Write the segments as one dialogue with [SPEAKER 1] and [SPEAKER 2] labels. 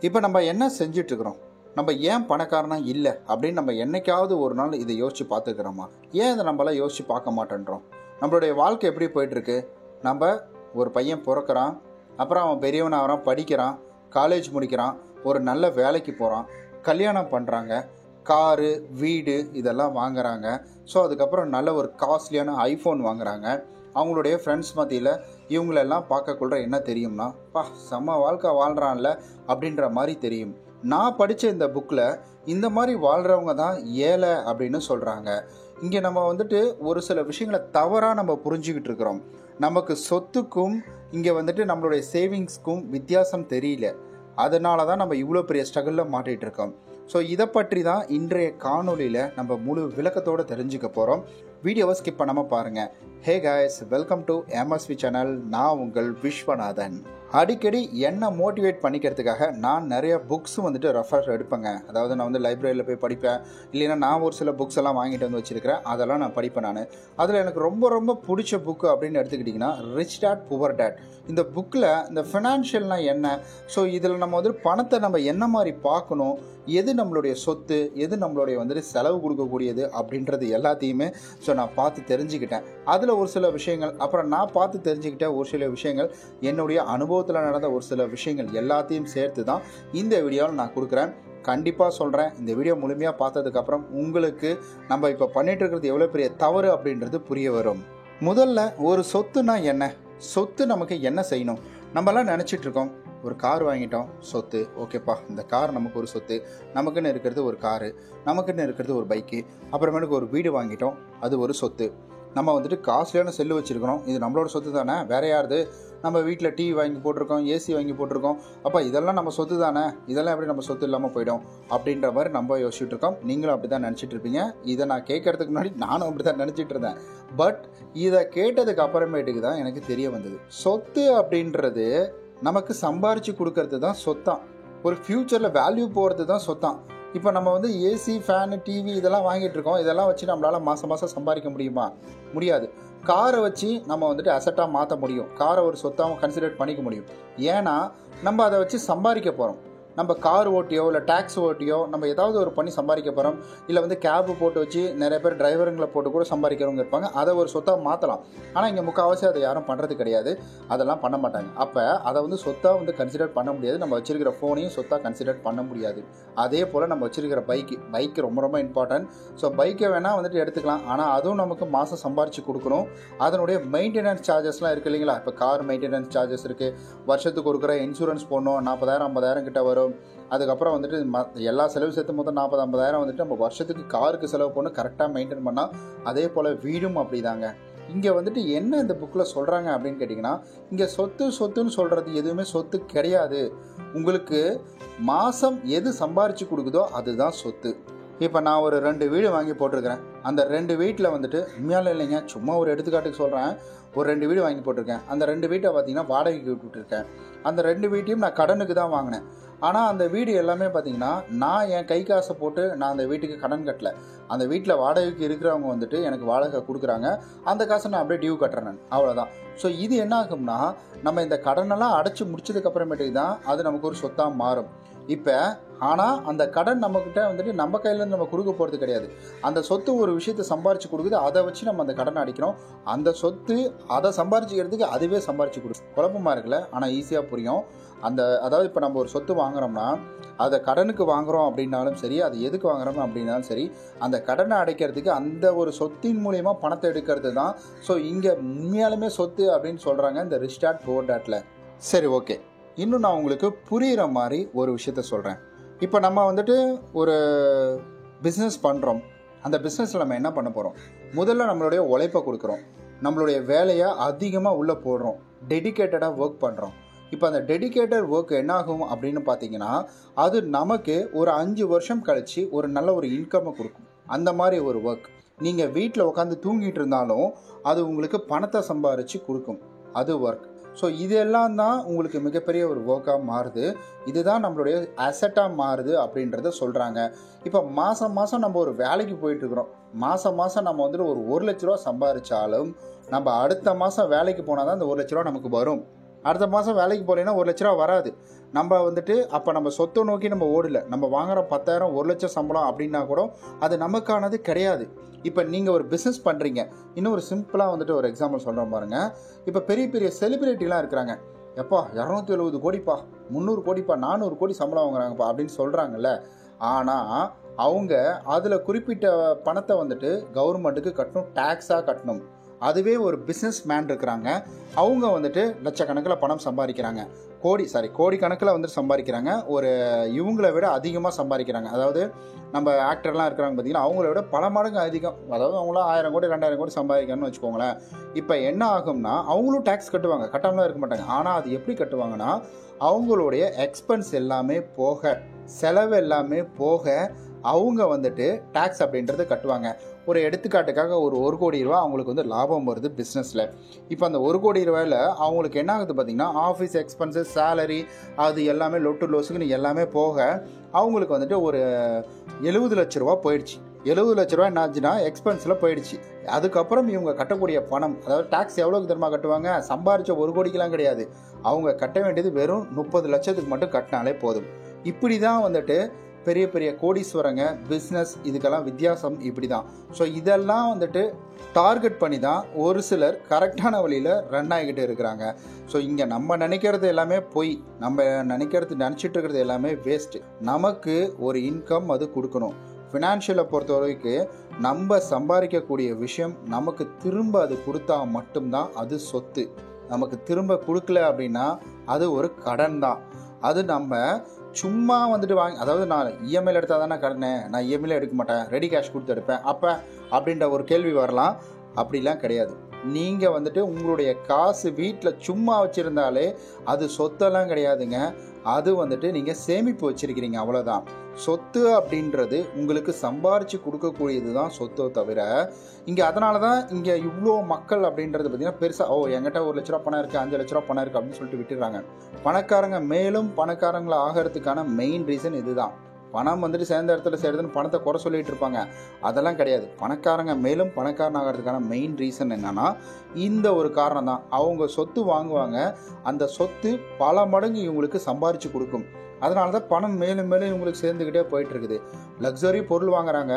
[SPEAKER 1] இப்போ நம்ம என்ன செஞ்சுட்டு இருக்கிறோம்? நம்ம ஏன் பணக்காரனா இல்லை அப்படின்னு நம்ம என்னைக்காவது ஒரு நாள் இதை யோசிச்சு பார்த்துக்கிறோமா? ஏன் இதை நம்மளாம் யோசிச்சு பார்க்க மாட்டேன்றோம்? நம்மளுடைய வாழ்க்கை எப்படி போயிட்டுருக்கு? நம்ம ஒரு பையன் பிறக்கிறான், அப்புறம் அவன் பெரியவன் ஆகிறான், படிக்கிறான், காலேஜ் முடிக்கிறான், ஒரு நல்ல வேலைக்கு போகிறான், கல்யாணம் பண்ணுறாங்க, காரு வீடு இதெல்லாம் வாங்குறாங்க. ஸோ அதுக்கப்புறம் நல்ல ஒரு காஸ்ட்லியான ஐஃபோன் வாங்குறாங்க. அவங்களுடைய ஃப்ரெண்ட்ஸ் மத்தியில் இவங்களெல்லாம் பார்க்கக்குள்ள என்ன தெரியும்னா, பா செம்ம வாழ்க்கை வாழ்கிறான்ல அப்படின்ற மாதிரி தெரியும். நான் படித்த இந்த புக்கில் இந்த மாதிரி வாழ்கிறவங்க தான் ஏழை அப்படின்னு சொல்கிறாங்க. இங்கே நம்ம ஒரு சில விஷயங்களை தவறாக நம்ம புரிஞ்சுக்கிட்டு இருக்கிறோம். நமக்கு சொத்துக்கும் இங்கே நம்மளுடைய சேவிங்ஸ்க்கும் வித்தியாசம் தெரியல. அதனால தான் நம்ம இவ்வளோ பெரிய ஸ்ட்ரகிளில் மாட்டிகிட்டு இருக்கோம். ஸோ இதை பற்றி தான் இன்றைய காணொலியில் நம்ம முழு விளக்கத்தோடு தெரிஞ்சுக்க போகிறோம். வீடியோவை ஸ்கிப் பண்ணாமல் பாருங்கள். Hey guys, welcome to MSV channel. நான் உங்கள் விஸ்வநாதன். அடிக்கடி என்னை மோட்டிவேட் பண்ணிக்கிறதுக்காக நான் நிறைய புக்ஸ் ரெஃபர் எடுப்பேங்க. அதாவது நான் லைப்ரரியில் போய் படிப்பேன், இல்லைன்னா நான் ஒரு சில புக்ஸ் எல்லாம் வாங்கிட்டு வச்சுருக்கிறேன், அதெல்லாம் நான் படிப்பேன். நான் அதில் எனக்கு ரொம்ப ரொம்ப பிடிச்ச புக்கு அப்படின்னு எடுத்துக்கிட்டிங்கன்னா ரிச் டேட் புவர் டேட். இந்த புக்கில் இந்த ஃபினான்ஷியல்னால் என்ன, ஸோ இதில் நம்ம பணத்தை நம்ம என்ன மாதிரி பார்க்கணும், எது நம்மளுடைய சொத்து, எது நம்மளுடைய செலவு கொடுக்கக்கூடியது அப்படின்றது எல்லாத்தையுமே நான் பார்த்து தெரிஞ்சுக்கிட்டேன். அதில் ஒரு சில விஷயங்கள், அப்புறம் நான் பார்த்து தெரிஞ்சுக்கிட்ட ஒரு சில விஷயங்கள், என்னுடைய அனுபவத்தில் நடந்த ஒரு சில விஷயங்கள் எல்லாத்தையும் சேர்த்து தான் இந்த வீடியோவில் நான் கொடுக்குறேன். கண்டிப்பாக சொல்கிறேன், இந்த வீடியோ முழுமையாக பார்த்ததுக்கப்புறம் உங்களுக்கு நம்ம இப்போ பண்ணிட்டு இருக்கிறது எவ்வளோ பெரிய தவறு அப்படின்றது புரிய வரும். முதல்ல ஒரு சொத்துனா என்ன, சொத்து நமக்கு என்ன செய்யணும்? நம்மலாம் நினச்சிட்டு இருக்கோம், ஒரு கார் வாங்கிட்டோம், சொத்து. ஓகேப்பா, இந்த கார் நமக்கு ஒரு சொத்து. நமக்குன்னு இருக்கிறது ஒரு காரு, நமக்குன்னு இருக்கிறது ஒரு பைக்கு, அப்புறமேட்டுக்கு ஒரு வீடு வாங்கிட்டோம், அது ஒரு சொத்து. நம்ம காஸ்ட்லியான செல்லு வச்சுருக்கிறோம், இது நம்மளோட சொத்து தானே, வேற யாருது? நம்ம வீட்டில் டிவி வாங்கி போட்டிருக்கோம், ஏசி வாங்கி போட்டிருக்கோம், அப்போ இதெல்லாம் நம்ம சொத்து தானே, இதெல்லாம் எப்படி நம்ம சொத்து இல்லாமல் போயிடும் அப்படின்ற மாதிரி நம்ம யோசிச்சுட்டு இருக்கோம். நீங்களும் அப்படி தான் நினச்சிட்டு இருப்பீங்க. இதை நான் கேட்கறதுக்கு முன்னாடி நானும் அப்படி தான் நினச்சிட்டு இருந்தேன். பட் இதை கேட்டதுக்கு அப்புறமேட்டுக்கு தான் எனக்கு தெரிய வந்தது, சொத்து அப்படின்றது நமக்கு சம்பாரித்து கொடுக்கறது தான் சொத்தான். ஒரு ஃப்யூச்சரில் வேல்யூ போகிறது தான் சொத்தான். இப்போ நம்ம ஏசி, ஃபேனு, டிவி இதெல்லாம் வாங்கிட்டு இருக்கோம். இதெல்லாம் வச்சு நம்மளால் மாதம் மாதம் சம்பாதிக்க முடியுமா? முடியாது. காரை வச்சு நம்ம அசட்டாக மாற்ற முடியும், காரை ஒரு சொத்தாக கன்சிடர் பண்ணிக்க முடியும். ஏன்னா நம்ம அதை வச்சு சம்பாதிக்க போகிறோம். நம்ம கார் ஓட்டியோ இல்லை டேக்ஸ் ஓட்டியோ நம்ம ஏதாவது ஒரு பண்ணி சம்பாதிக்க போகிறோம். இல்லை கேபு போட்டு வச்சு நிறைய பேர் டிரைவருங்களை போட்டு கூட சம்பாதிக்கிறவங்க இருப்பாங்க. அதை ஒரு சொத்தாக மாற்றலாம். ஆனால் இங்கே முக்கால்வாசி அதை யாரும் பண்ணுறது கிடையாது, அதெல்லாம் பண்ண மாட்டாங்க. அப்போ அதை சொத்தாக கன்சிடர் பண்ண முடியாது. நம்ம வச்சிருக்கிற ஃபோனையும் சொத்தாக கன்சிடர் பண்ண முடியாது. அதே போல் நம்ம வச்சிருக்கிற பைக்கு ரொம்ப ரொம்ப இம்பார்ட்டன்ட். ஸோ பைக்கை வேணால் எடுத்துக்கலாம், ஆனால் அதுவும் நமக்கு மாதம் சம்பாரித்து கொடுக்கணும். அதனுடைய மெயின்டெனன்ஸ் சார்ஜஸ்லாம் இருக்குது இல்லைங்களா? இப்போ கார் மெயின்டெனன்ஸ் சார்ஜஸ் இருக்குது, வருஷத்துக்கு ஒரு இன்சூரன்ஸ் போடணும், 40,000-50,000 கிட்ட வரும். அதுக்கப்புறம் எல்லா செலவு சேர்த்து மொத்தம் 40,000-50,000 நம்ம வருஷத்துக்கு காருக்கு செலவு பண்ணி கரெக்டாக மெயின்டைன் பண்ணால், அதே போல் வீடும் அப்படிதாங்க. இங்கே என்ன இந்த புக்கில் சொல்கிறாங்க அப்படின்னு கேட்டிங்கன்னா, இங்கே சொத்துன்னு சொல்கிறது எதுவுமே சொத்து கிடையாது. உங்களுக்கு மாதம் எது சம்பாரித்து கொடுக்குதோ அதுதான் சொத்து. இப்போ நான் ஒரு 2 வீடு வாங்கி போட்டிருக்கிறேன். அந்த 2 வீட்டில் உண்மையால இல்லைங்க, சும்மா ஒரு எடுத்துக்காட்டுக்கு சொல்கிறேன். ஒரு 2 வீடு வாங்கி போட்டிருக்கேன். அந்த 2 வீட்டை பார்த்தீங்கன்னா வாடகைக்கு விட்டுருக்கேன். அந்த 2 வீட்டையும் நான் கடனுக்கு தான் வாங்கினேன். ஆனால் அந்த வீடு எல்லாமே பார்த்தீங்கன்னா நான் என் கை காசை போட்டு நான் அந்த வீட்டுக்கு கடன் கட்டலை. அந்த வீட்டில் வாடகைக்கு இருக்கிறவங்க எனக்கு வாடகை கொடுக்குறாங்க. அந்த காசை நான் அப்படியே டியூ கட்டுறேன், அவ்வளோதான். ஸோ இது என்ன ஆகும்னா, நம்ம இந்த கடனெல்லாம் அடைச்சி முடிச்சதுக்கு அப்புறமேட்டுக்கு தான் அது நமக்கு ஒரு சொத்தாக மாறும். இப்போ ஆனால் அந்த கடன் நம்மக்கிட்ட நம்ம கையிலேருந்து நம்ம கொடுக்க போகிறது கிடையாது. அந்த சொத்து ஒரு விஷயத்தை சம்பாரித்து கொடுக்குது, அதை வச்சு நம்ம அந்த கடனை அடிக்கிறோம். அந்த சொத்து அதை சம்பாரிச்சிக்கிறதுக்கு அதுவே சம்பாரித்து கொடுக்கும். குழப்பமாக இருக்குல்ல, ஆனால் ஈஸியாக புரியும். அதாவது இப்போ நம்ம ஒரு சொத்து வாங்குறோம்னா அதை கடனுக்கு வாங்குகிறோம் அப்படின்னாலும் சரி, அது எதுக்கு வாங்குறோம் அப்படின்னாலும் சரி, அந்த கடனை அடைக்கிறதுக்கு அந்த ஒரு சொத்தின் மூலயமா பணத்தை எடுக்கிறது தான். ஸோ இங்கே உண்மையாலுமே சொத்து அப்படின்னு சொல்கிறாங்க இந்த ரிச் டேட் புவர் டேட்டில். சரி, ஓகே, இன்னும் நான் உங்களுக்கு புரிகிற மாதிரி ஒரு விஷயத்த சொல்கிறேன். இப்போ நம்ம ஒரு பிஸ்னஸ் பண்ணுறோம். அந்த பிஸ்னஸில் நம்ம என்ன பண்ண போகிறோம்? முதல்ல நம்மளுடைய உழைப்பை கொடுக்குறோம், நம்மளுடைய வேலையை அதிகமாக உள்ளே போடுறோம், டெடிக்கேட்டடாக ஒர்க் பண்ணுறோம். இப்போ அந்த டெடிக்கேட்டட் ஒர்க் என்ன ஆகும் அப்படின்னு பார்த்தீங்கன்னா, அது நமக்கு ஒரு 5 வருஷம் கழித்து ஒரு நல்ல ஒரு இன்கம்மை கொடுக்கும். அந்த மாதிரி ஒரு ஒர்க். நீங்கள் வீட்டில் உட்காந்து தூங்கிட்டு இருந்தாலும் அது உங்களுக்கு பணத்தை சம்பாரித்து கொடுக்கும், அது ஒர்க். ஸோ இதெல்லாம் தான் உங்களுக்கு மிகப்பெரிய ஒரு ஒர்க்காக மாறுது. இதுதான் நம்மளுடைய அசட்டாக மாறுது அப்படின்றத சொல்கிறாங்க. இப்போ மாதம் மாதம் நம்ம ஒரு வேலைக்கு போயிட்டுருக்குறோம். மாதம் மாதம் நம்ம ஒரு 1 லட்ச ரூபா சம்பாதிச்சாலும் நம்ம அடுத்த மாதம் வேலைக்கு போனால் தான் அந்த 1 லட்ச ரூபா நமக்கு வரும். அடுத்த மாதம் வேலைக்கு போகலைன்னா 1 லட்ச ரூபா வராது. நம்ம வந்துட்டு அப்போ நம்ம சொத்தை நோக்கி நம்ம ஓடல. நம்ம வாங்குற 10,000 1 லட்சம் சம்பளம் அப்படின்னா கூட அது நமக்கானது கிடையாது. இப்போ நீங்கள் ஒரு பிஸ்னஸ் பண்ணுறீங்க. இன்னும் ஒரு சிம்பிளாக வந்துட்டு ஒரு எக்ஸாம்பிள் சொல்கிறேன் பாருங்கள். இப்போ பெரிய பெரிய செலிபிரிட்டிலாம் இருக்கிறாங்க. எப்பா 270 கோடிப்பா, 300 கோடிப்பா, 400 கோடி சம்பளம் வாங்குறாங்கப்பா அப்படின்னு சொல்கிறாங்கல்ல. ஆனால் அவங்க அதில் குறிப்பிட்ட பணத்தை வந்துட்டு கவர்மெண்ட்டுக்கு கட்டணும், டேக்ஸாக கட்டணும். அதுவே ஒரு பிஸ்னஸ் மேன் இருக்கிறாங்க, அவங்க வந்துட்டு லட்சக்கணக்கில் பணம் சம்பாதிக்கிறாங்க, கோடிக்கணக்கில் வந்துட்டு சம்பாதிக்கிறாங்க. ஒரு இவங்களை விட அதிகமாக சம்பாதிக்கிறாங்க. அதாவது நம்ம ஆக்டர்லாம் இருக்கிறாங்க பார்த்தீங்கன்னா, அவங்கள விட பல மடங்கு அதிகம். அதாவது அவங்களாம் 1000 கோடி 2000 கோடி சம்பாதிக்கணும்னு வச்சுக்கோங்களேன். இப்போ என்ன ஆகும்னா அவங்களும் டேக்ஸ் கட்டுவாங்க, கட்டாமலாம் இருக்க மாட்டாங்க. ஆனால் அது எப்படி கட்டுவாங்கன்னா, அவங்களுடைய எக்ஸ்பென்ஸ் எல்லாமே போக, செலவு எல்லாமே போக அவங்க வந்துட்டு டேக்ஸ் அப்படின்றது கட்டுவாங்க. ஒரு எடுத்துக்காட்டுக்காக ஒரு 1 கோடி ரூபா அவங்களுக்கு வந்து லாபம் வருது பிஸ்னஸில். இப்போ அந்த 1 கோடி ரூபாயில் அவங்களுக்கு என்ன ஆகுது பார்த்திங்கன்னா, ஆஃபீஸ் எக்ஸ்பென்சஸ், சேலரி, அது எல்லாமே லொட்டு லோஸுக்குன்னு எல்லாமே போக அவங்களுக்கு வந்துட்டு ஒரு 70 லட்ச ரூபா போயிடுச்சு. 70 லட்ச ரூபா என்ன ஆச்சுன்னா எக்ஸ்பென்ஸில் போயிடுச்சு. அதுக்கப்புறம் இவங்க கட்டக்கூடிய பணம், அதாவது டேக்ஸ் எவ்வளோக்கு தெரியுமா கட்டுவாங்க? சம்பாரித்த 1 கோடிக்கெலாம் கிடையாது. அவங்க கட்ட வேண்டியது வெறும் 30 லட்சத்துக்கு மட்டும் கட்டினாலே போதும். இப்படி தான் வந்துட்டு பெரிய பெரிய கோடீஸ்வரங்க பிஸ்னஸ், இதுக்கெல்லாம் வித்தியாசம் இப்படி தான். ஸோ இதெல்லாம் வந்துட்டு டார்கெட் பண்ணி தான் ஒரு சிலர் கரெக்டான வழியில் ரன் ஆகிக்கிட்டு இருக்கிறாங்க. ஸோ இங்கே நம்ம நினைக்கிறது எல்லாமே பொய், நம்ம நினச்சிட்டு இருக்கிறது எல்லாமே வேஸ்ட்டு. நமக்கு ஒரு இன்கம் அது கொடுக்கணும். ஃபினான்ஷியலை பொறுத்த வரைக்கும் நம்ம சம்பாதிக்கக்கூடிய விஷயம் நமக்கு திரும்ப அது கொடுத்தா மட்டும்தான் அது சொத்து. நமக்கு திரும்ப கொடுக்கல அப்படின்னா அது ஒரு கடன் தான். அது நம்ம சும்மா வந்துட்டு அதாவது நான் இஎம்ஐயில் எடுத்தால் தானே கடனே, நான் இஎம்ஐயில் எடுக்க மாட்டேன், ரெடி கேஷ் கொடுத்து எடுப்பேன் அப்போ அப்படின்ற ஒரு கேள்வி வரலாம். அப்படிலாம் கிடையாது. நீங்கள் வந்துட்டு உங்களுடைய காசு வீட்டில் சும்மா வச்சுருந்தாலே அது சொத்தெல்லாம் கிடையாதுங்க. அது வந்துட்டு நீங்கள் சேமிப்பு வச்சுருக்கிறீங்க, அவ்வளோதான். சொத்து அப்படின்றது உங்களுக்கு சம்பாரித்து கொடுக்கக்கூடியது தான் சொத்தை தவிர, இங்கே அதனால தான் இங்கே இவ்வளோ மக்கள் அப்படின்றது பார்த்திங்கன்னா பெருசாக என்கிட்ட 1 லட்ச ரூபா பணம் இருக்குது, 5 லட்ச ரூபா பணம் இருக்குது அப்படின்னு சொல்லிட்டு விட்டுடுறாங்க. பணக்காரங்க மேலும் பணக்காரங்களை ஆகிறதுக்கான மெயின் ரீசன் இதுதான். பணம் வந்துட்டு சேர்ந்த இடத்துல சேர்றதுன்னு பணத்தை குறை சொல்லிட்டு இருப்பாங்க, அதெல்லாம் கிடையாது. பணக்காரங்க மேலும் பணக்காரன் ஆகிறதுக்கான மெயின் ரீசன் என்னன்னா இந்த ஒரு காரணம் தான். அவங்க சொத்து வாங்குவாங்க, அந்த சொத்து பல மடங்கு இவங்களுக்கு சம்பாரித்து கொடுக்கும். அதனால தான் பணம் மேலும் மேலும் இவங்களுக்கு சேர்ந்துக்கிட்டே போயிட்டு இருக்குது. லக்ஸரி பொருள் வாங்குறாங்க,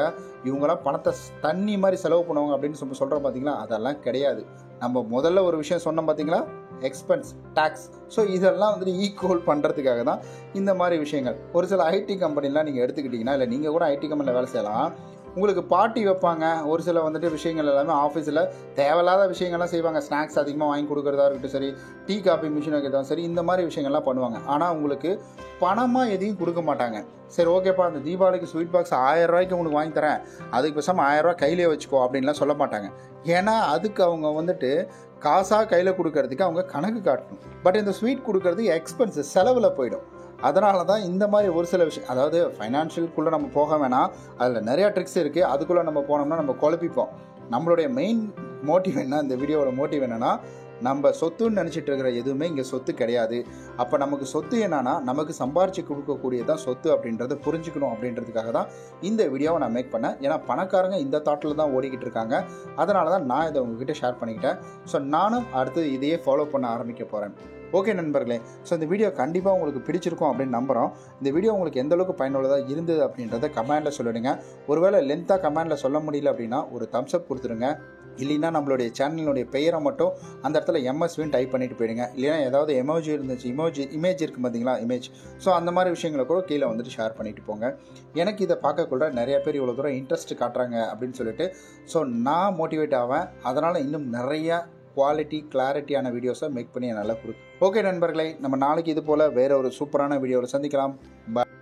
[SPEAKER 1] இவங்களாம் பணத்தை தண்ணி மாதிரி செலவு பண்ணுவாங்க அப்படின்னு சொல்கிறோம் பார்த்தீங்களா, அதெல்லாம் கிடையாது. நம்ம முதல்ல ஒரு விஷயம் சொன்னோம் பார்த்தீங்களா, எக்ஸ்பென்ஸ், டேக்ஸ். ஸோ இதெல்லாம் வந்துட்டு ஈக்குவல் பண்ணுறதுக்காக தான் இந்த மாதிரி விஷயங்கள். ஒரு சில ஐடி கம்பெனிலாம் நீங்கள் எடுத்துக்கிட்டிங்கன்னா, இல்லை நீங்கள் கூட ஐடி கம்பெனியில் வேலை செய்யலாம், உங்களுக்கு பார்ட்டி வைப்பாங்க. ஒரு சில வந்துட்டு விஷயங்கள் எல்லாமே ஆஃபீஸில் தேவையில்லாத விஷயங்கள்லாம் செய்வாங்க. ஸ்நாக்ஸ் அதிகமாக வாங்கி கொடுக்குறதா இருக்கட்டும் சரி, டீ காஃபி மிஷின் வைக்கிறதா சரி, இந்த மாதிரி விஷயங்கள்லாம் பண்ணுவாங்க. ஆனால் உங்களுக்கு பணமாக எதையும் கொடுக்க மாட்டாங்க. சரி ஓகேப்பா, அந்த தீபாவளிக்கு ஸ்வீட் பாக்ஸ் 1000 ரூபாய்க்கு உங்களுக்கு வாங்கி தரேன், அதுக்கு பேசாமல் 1000 ரூபா கையிலே வச்சுக்கோ அப்படின்லாம் சொல்ல மாட்டாங்க. ஏன்னா அதுக்கு அவங்க வந்துட்டு காசாக கையில் கொடுக்கறதுக்கு அவங்க கணக்கு காட்டணும். பட் இந்த ஸ்வீட் கொடுக்கறதுக்கு எக்ஸ்பென்ஸு, செலவில் போயிடும். அதனால தான் இந்த மாதிரி ஒரு சில விஷயம், அதாவது ஃபைனான்ஷியல்குள்ளே நம்ம போக வேணாம், அதில் நிறையா ட்ரிக்ஸ் இருக்குது. அதுக்குள்ளே நம்ம போனோம்னா நம்ம குழப்பிப்போம். நம்மளுடைய மெயின் மோட்டிவ் என்ன, இந்த வீடியோவோட மோட்டிவ் என்னென்னா, நம்ம சொத்துன்னு நினச்சிட்டு இருக்கிற எதுவுமே இங்கே சொத்து கிடையாது. அப்போ நமக்கு சொத்து என்னன்னா, நமக்கு சம்பாரித்து கொடுக்கக்கூடியதான் சொத்து அப்படின்றத புரிஞ்சுக்கணும் அப்படின்றதுக்காக தான் இந்த வீடியோவை நான் மேக் பண்ணேன். ஏன்னா பணக்காரங்க இந்த தாட்டில் தான் ஓடிக்கிட்டு இருக்காங்க. அதனால தான் நான் இதை உங்ககிட்ட ஷேர் பண்ணிக்கிட்டேன். ஸோ நானும் அடுத்து இதையே ஃபாலோ பண்ண ஆரம்பிக்க போகிறேன். ஓகே நண்பர்களே, ஸோ இந்த வீடியோ கண்டிப்பாக உங்களுக்கு பிடிச்சிருக்கும் அப்படின்னு நம்புகிறோம். இந்த வீடியோ உங்களுக்கு எந்தளவுக்கு பயனுள்ளதாக இருந்தது அப்படின்றத கமெண்டில் சொல்லிடுங்க. ஒருவேளை லென்த்தாக கமெண்டில் சொல்ல முடியல அப்படின்னா ஒரு தம்ஸ் அப் கொடுத்துருங்க. இல்லைன்னா நம்மளுடைய சேனலினுடைய பெயரை மட்டும் அந்த இடத்துல எம்எஸ்வின்னு டைப் பண்ணிட்டு போயிடுங்க. இல்லைன்னா ஏதாவது எமோஜி இருந்துச்சு, இமேஜ் இருக்குது பார்த்தீங்களா, இமேஜ். ஸோ அந்த மாதிரி விஷயங்களை கூட கீழே வந்துட்டு ஷேர் பண்ணிட்டு போங்க. எனக்கு இதை பார்க்கக்குள்ள நிறைய பேர் இவ்வளோ தூரம் இன்ட்ரெஸ்ட் காட்டுறாங்க அப்படின்னு சொல்லிட்டு ஸோ நான் மோட்டிவேட் ஆவேன். அதனால் இன்னும் நிறையா குவாலிட்டி கிளாரிட்டியான வீடியோஸை மேக் பண்ணி நல்லா கொடுக்கும். ஓகே நண்பர்களே, நம்ம நாளைக்கு இது போல் வேறு ஒரு சூப்பரான வீடியோவில் சந்திக்கலாம். பாய்.